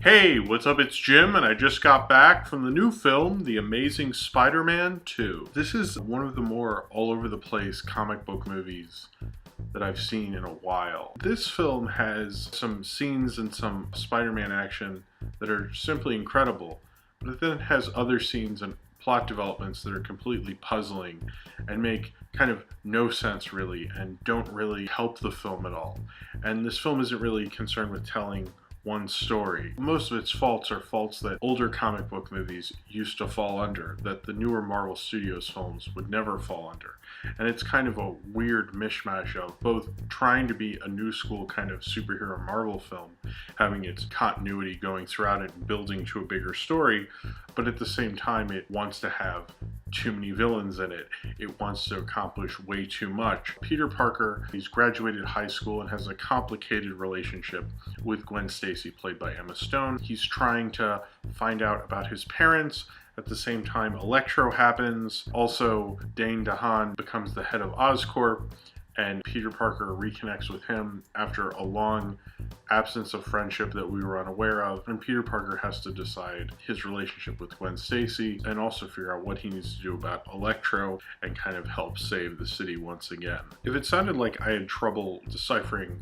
Hey, what's up? It's Jim, and I just got back from the new film, The Amazing Spider-Man 2. This is one of the more all-over-the-place comic book movies that I've seen in a while. This film has some scenes and some Spider-Man action that are simply incredible, but it then has other scenes and plot developments that are completely puzzling and make kind of no sense really and don't really help the film at all. And this film isn't really concerned with telling one story. Most of its faults are faults that older comic book movies used to fall under, that the newer Marvel Studios films would never fall under. And it's kind of a weird mishmash of both trying to be a new school kind of superhero Marvel film, having its continuity going throughout it and building to a bigger story, but at the same time it wants to have too many villains in it. It wants to accomplish way too much. Peter Parker, he's graduated high school and has a complicated relationship with Gwen Stacy, played by Emma Stone. He's trying to find out about his parents. At the same time, Electro happens. Also, Dane DeHaan becomes the head of Oscorp, and Peter Parker reconnects with him after a long absence of friendship that we were unaware of. And Peter Parker has to decide his relationship with Gwen Stacy and also figure out what he needs to do about Electro and kind of help save the city once again. If it sounded like I had trouble deciphering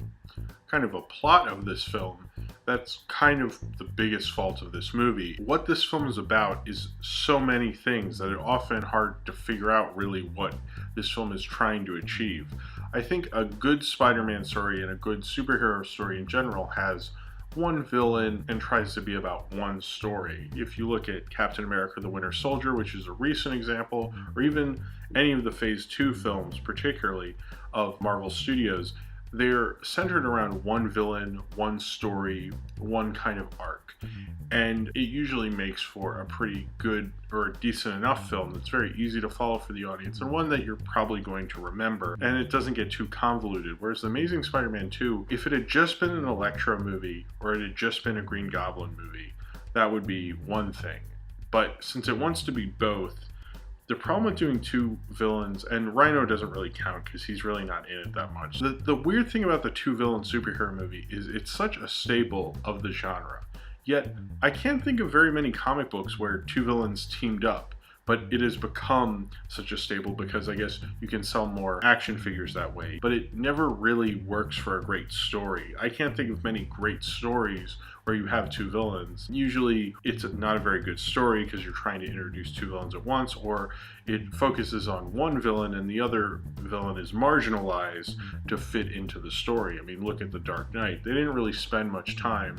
kind of a plot of this film, that's kind of the biggest fault of this movie. What this film is about is so many things that it's often hard to figure out really what this film is trying to achieve. I think a good Spider-Man story and a good superhero story in general has one villain and tries to be about one story. If you look at Captain America: The Winter Soldier, which is a recent example, or even any of the Phase 2 films, particularly of Marvel Studios, they're centered around one villain, one story, one kind of arc. And it usually makes for a pretty good or a decent enough film that's very easy to follow for the audience and one that you're probably going to remember. And it doesn't get too convoluted. Whereas The Amazing Spider-Man 2, if it had just been an Electro movie or it had just been a Green Goblin movie, that would be one thing. But since it wants to be both, the problem with doing two villains, and Rhino doesn't really count because he's really not in it that much. The weird thing about the two villain superhero movie is it's such a staple of the genre. Yet, I can't think of very many comic books where two villains teamed up, but it has become such a staple because I guess you can sell more action figures that way. But it never really works for a great story. I can't think of many great stories where you have two villains. Usually it's not a very good story because you're trying to introduce two villains at once, or it focuses on one villain and the other villain is marginalized to fit into the story. I mean, look at The Dark Knight. They didn't really spend much time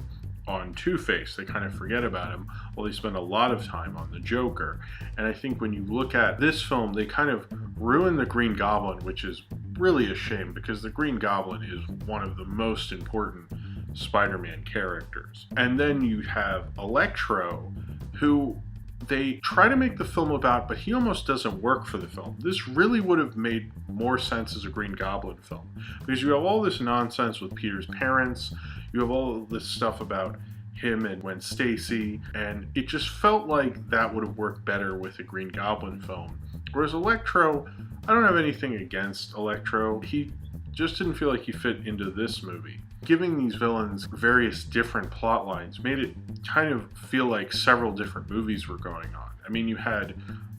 on Two-Face. They kind of forget about him, while they spend a lot of time on the Joker. And I think when you look at this film, they kind of ruin the Green Goblin, which is really a shame because the Green Goblin is one of the most important Spider-Man characters. And then you have Electro, who they try to make the film about, but he almost doesn't work for the film. This really would have made more sense as a Green Goblin film, because you have all this nonsense with Peter's parents, you have all this stuff about him and Gwen Stacy, and it just felt like that would have worked better with a Green Goblin film. Whereas Electro, I don't have anything against Electro. He just didn't feel like he fit into this movie. Giving these villains various different plot lines made it kind of feel like several different movies were going on. I mean, you had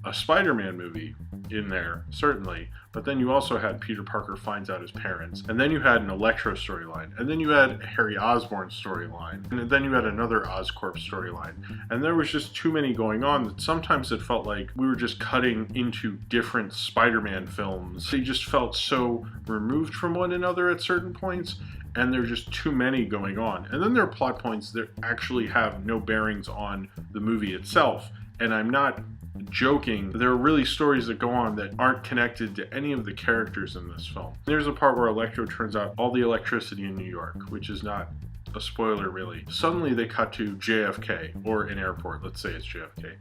a Spider-Man movie in there, certainly, but then you also had Peter Parker finds out his parents, and then you had an Electro storyline, and then you had a Harry Osborn storyline, and then you had another Oscorp storyline, and there was just too many going on that sometimes it felt like we were just cutting into different Spider-Man films. They just felt so removed from one another at certain points, and there are just too many going on. And then there are plot points that actually have no bearings on the movie itself, and I'm not joking. There are really stories that go on that aren't connected to any of the characters in this film. There's a part where Electro turns out all the electricity in New York, which is not a spoiler really. Suddenly they cut to JFK, or an airport, let's say it's JFK,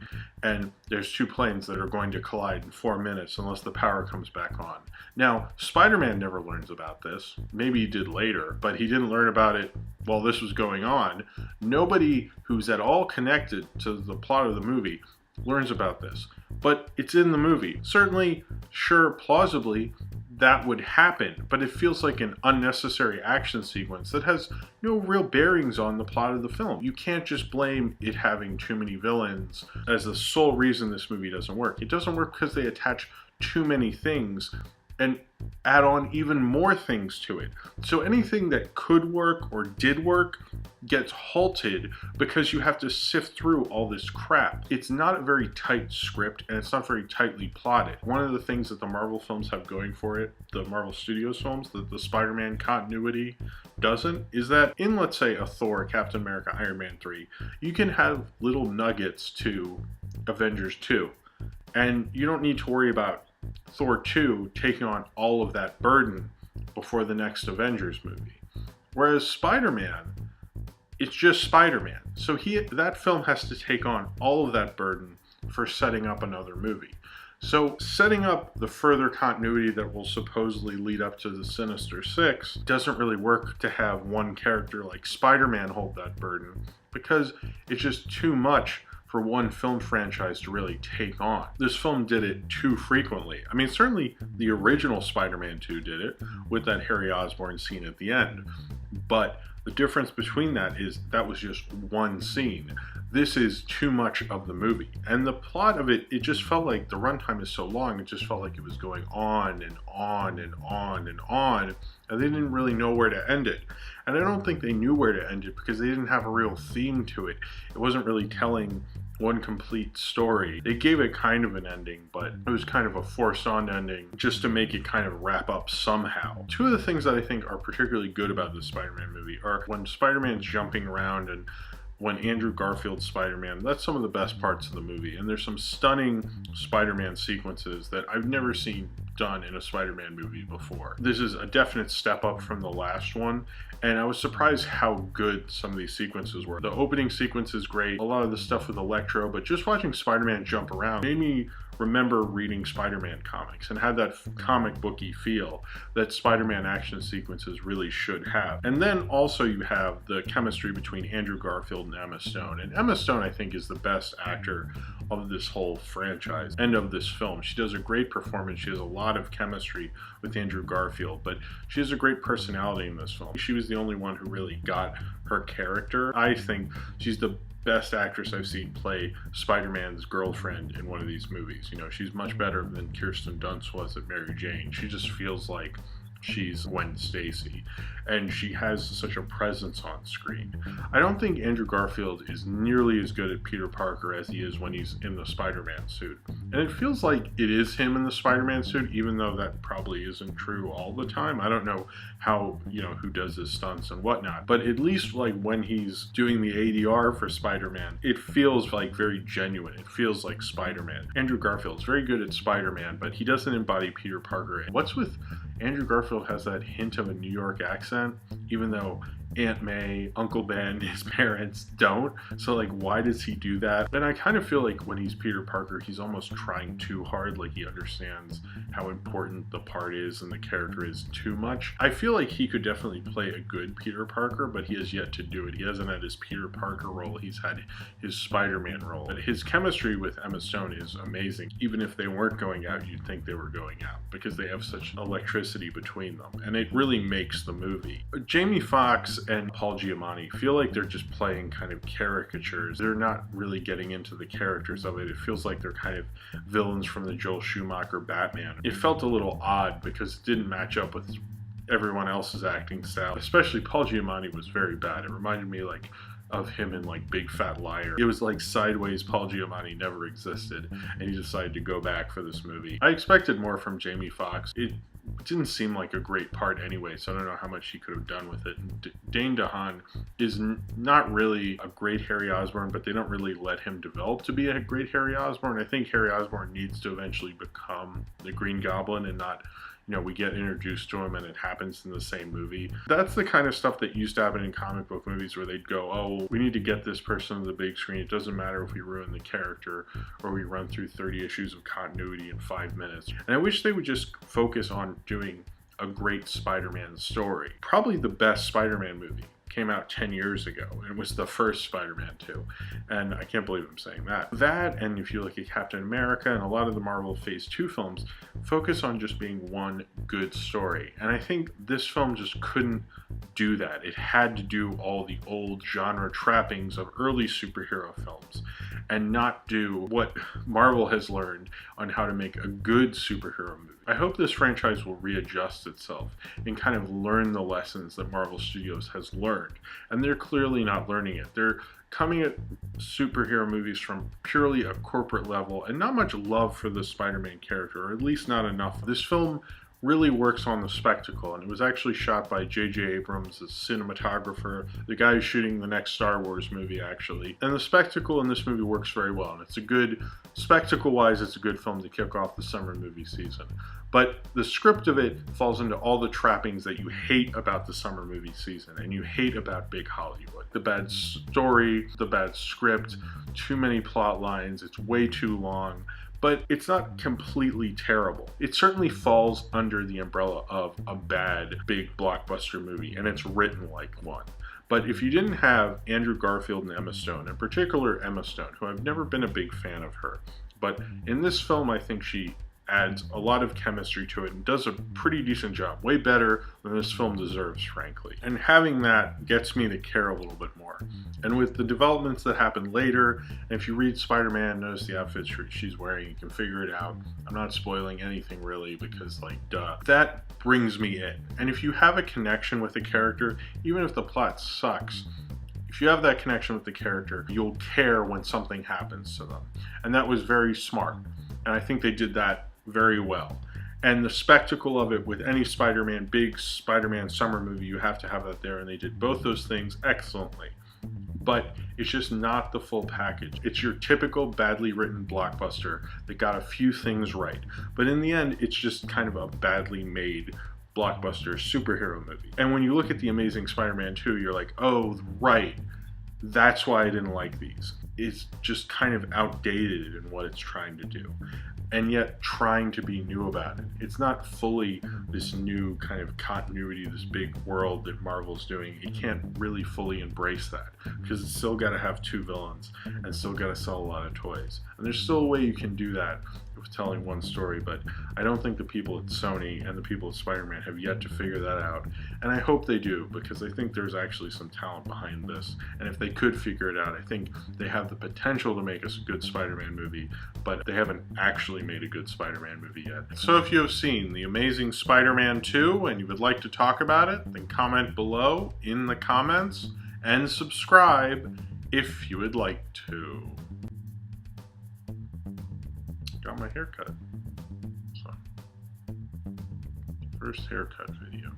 and there's two planes that are going to collide in 4 minutes unless the power comes back on. Now, Spider-Man never learns about this. Maybe he did later, but he didn't learn about it while this was going on. Nobody who's at all connected to the plot of the movie learns about this, but it's in the movie. Certainly, sure, plausibly, that would happen, but it feels like an unnecessary action sequence that has no real bearings on the plot of the film. You can't just blame it having too many villains as the sole reason this movie doesn't work. It doesn't work because they attach too many things and add on even more things to it. So anything that could work or did work gets halted because you have to sift through all this crap. It's not a very tight script, and it's not very tightly plotted. One of the things that the Marvel films have going for it, the Marvel Studios films, that the Spider-Man continuity doesn't, is that in, let's say, a Thor, Captain America, Iron Man 3, you can have little nuggets to Avengers 2, and you don't need to worry about Thor 2 taking on all of that burden before the next Avengers movie. Whereas Spider-Man, it's just Spider-Man. So that film has to take on all of that burden for setting up another movie. So setting up the further continuity that will supposedly lead up to the Sinister Six doesn't really work to have one character like Spider-Man hold that burden, because it's just too much for one film franchise to really take on. This film did it too frequently. I mean, certainly the original Spider-Man 2 did it with that Harry Osborn scene at the end, but the difference between that is that was just one scene. This is too much of the movie. And the plot of it, it just felt like the runtime is so long, it just felt like it was going on and on and on and on, and they didn't really know where to end it. And I don't think they knew where to end it because they didn't have a real theme to it. It wasn't really telling one complete story. They gave it kind of an ending, but it was kind of a forced on ending just to make it kind of wrap up somehow. Two of the things that I think are particularly good about this Spider-Man movie are when Spider-Man's jumping around and when Andrew Garfield's Spider-Man, that's some of the best parts of the movie. And there's some stunning Spider-Man sequences that I've never seen done in a Spider-Man movie before. This is a definite step up from the last one, and I was surprised how good some of these sequences were. The opening sequence is great, a lot of the stuff with Electro, but just watching Spider-Man jump around made me remember reading Spider-Man comics and had that comic booky feel that Spider-Man action sequences really should have. And then also you have the chemistry between Andrew Garfield and Emma Stone. And Emma Stone, I think, is the best actor of this whole franchise and of this film. She does a great performance. She has a lot of chemistry with Andrew Garfield, but she has a great personality in this film. She was the only one who really got her character. I think she's the best actress I've seen play Spider-Man's girlfriend in one of these movies. You know, she's much better than Kirsten Dunst was at Mary Jane. She just feels like she's Gwen Stacy, and she has such a presence on screen. I don't think Andrew Garfield is nearly as good at Peter Parker as he is when he's in the Spider-Man suit. And it feels like it is him in the Spider-Man suit, even though that probably isn't true all the time. I don't know how, who does his stunts and whatnot, but at least like when he's doing the ADR for Spider-Man, it feels like very genuine. It feels like Spider-Man. Andrew Garfield's very good at Spider-Man, but he doesn't embody Peter Parker. What's with Andrew Garfield has that hint of a New York accent, even though Aunt May, Uncle Ben, his parents don't. So like, why does he do that? And I kind of feel like when he's Peter Parker, he's almost trying too hard, like he understands how important the part is and the character is too much. I feel like he could definitely play a good Peter Parker, but he has yet to do it. He hasn't had his Peter Parker role, he's had his Spider-Man role. But his chemistry with Emma Stone is amazing. Even if they weren't going out, you'd think they were going out because they have such electricity between them, and it really makes the movie. Jamie Foxx and Paul Giamatti feel like they're just playing kind of caricatures. They're not really getting into the characters of it. It feels like they're kind of villains from the Joel Schumacher Batman. It felt a little odd because it didn't match up with everyone else's acting style. Especially Paul Giamatti was very bad. It reminded me like of him in like Big Fat Liar. It was like sideways Paul Giamatti never existed, and he decided to go back for this movie. I expected more from Jamie Foxx. It didn't seem like a great part anyway, so I don't know how much he could have done with it. And Dane DeHaan is not really a great Harry Osborn, but they don't really let him develop to be a great Harry Osborn. I think Harry Osborn needs to eventually become the Green Goblin and not, we get introduced to him and it happens in the same movie. That's the kind of stuff that used to happen in comic book movies where they'd go, oh, we need to get this person to the big screen. It doesn't matter if we ruin the character or we run through 30 issues of continuity in 5 minutes. And I wish they would just focus on doing a great Spider-Man story. Probably the best Spider-Man movie came out 10 years ago, and it was the first Spider-Man 2. And I can't believe I'm saying that. That, and if you look at Captain America and a lot of the Marvel Phase 2 films, focus on just being one good story. And I think this film just couldn't do that. It had to do all the old genre trappings of early superhero films and not do what Marvel has learned on how to make a good superhero movie. I hope this franchise will readjust itself and kind of learn the lessons that Marvel Studios has learned. And they're clearly not learning it. They're coming at superhero movies from purely a corporate level and not much love for the Spider-Man character, or at least not enough. This film really works on the spectacle, and it was actually shot by J.J. Abrams, the cinematographer, the guy who's shooting the next Star Wars movie, actually. And the spectacle in this movie works very well, and it's a good, spectacle-wise, it's a good film to kick off the summer movie season. But the script of it falls into all the trappings that you hate about the summer movie season, and you hate about big Hollywood. The bad story, the bad script, too many plot lines, it's way too long. But it's not completely terrible. It certainly falls under the umbrella of a bad, big blockbuster movie, and it's written like one. But if you didn't have Andrew Garfield and Emma Stone, in particular Emma Stone, who I've never been a big fan of her, but in this film I think she adds a lot of chemistry to it and does a pretty decent job, way better than this film deserves, frankly. And having that gets me to care a little bit more. And with the developments that happen later, and if you read Spider-Man, notice the outfit she's wearing, you can figure it out. I'm not spoiling anything really because, like, duh. That brings me in. And if you have a connection with the character, even if the plot sucks, if you have that connection with the character, you'll care when something happens to them. And that was very smart. And I think they did that very well. And the spectacle of it with any Spider-Man, big Spider-Man summer movie, you have to have that there, and they did both those things excellently. But it's just not the full package. It's your typical badly written blockbuster that got a few things right. But in the end, it's just kind of a badly made blockbuster superhero movie. And when you look at The Amazing Spider-Man 2, you're like, oh, right, that's why I didn't like these. It's just kind of outdated in what it's trying to do, and yet trying to be new about it. It's not fully this new kind of continuity, this big world that Marvel's doing. It can't really fully embrace that because it's still got to have two villains and still got to sell a lot of toys. And there's still a way you can do that with telling one story, but I don't think the people at Sony and the people at Spider-Man have yet to figure that out. And I hope they do, because I think there's actually some talent behind this. And if they could figure it out, I think they have the potential to make us a good Spider-Man movie, but they haven't actually made a good Spider-Man movie yet. So if you have seen The Amazing Spider-Man 2 and you would like to talk about it, then comment below in the comments and subscribe if you would like to. Got my haircut. So, first haircut video.